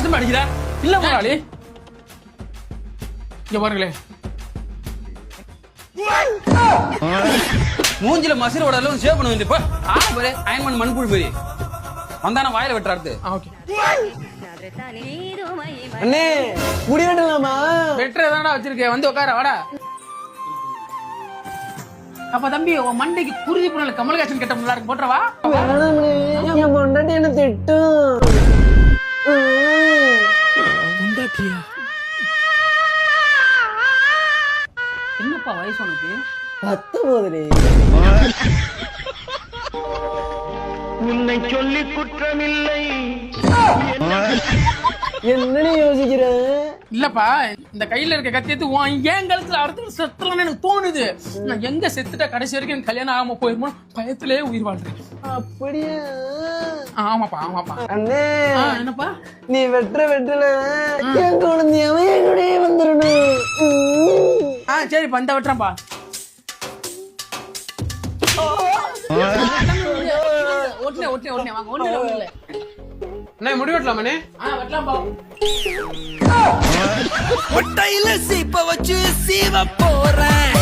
திரும்ப அடிக்கிற இல்ல முதலாளி இங்க பாருங்களே மூஞ்சில மசில் ஓடலாம் சேவ் பண்ண வேண்டியப்ப பாரு அயன்மன் மண்புழு போய் வந்தான வாயில வெட்டுறாரு ஓகே அண்ணே முடி வெட்டலாமா? வெட்டுறதாடா வச்சிருக்கேன் வந்து உட்கார வாடா. அப்ப தம்பி உன் மண்டைக்கு குருதி புனல கமல்ஹாசன் கட்ட நல்லா இருக்கு போட்டுறவா. வேணாம்ண்ணே, என் பொண்டாட்டி என்ன திட்டும். பொண்டாட்டியா? என்னப்பா வயசு உனக்கு? 19. உன்னை சொல்லி குற்றமில்லை. என்னன்னு யோசிக்கிற? இல்லப்பா இந்த கையில இருக்க கத்தியத்து ஏன் கழுத்துல அடுத்த செத்துலன்னு எனக்கு தோணுது. நான் எங்க செத்துட்டா கடைசி வரைக்கும் எனக்கு கல்யாணம் ஆகாம போயிருமோ பயத்திலே உயிர் வாழ்றேன். அப்படியா? ஆமாப்பா ஆமாப்பா. அண்ணே என்னப்பா நீ வெட்டுல என் குழந்தையாவே என் கூடயே வந்துடணும். சரிப்பா இந்த வெட்டுறேன்ப்பா. ஒட்டனே வாங்க ஒண்ணு இல்ல அண்ணே முடி வெட்டலாமாண்ணே? வெட்டலாம்பா. ஒட்டையில சீப்ப வச்சு சீவ போறேன்.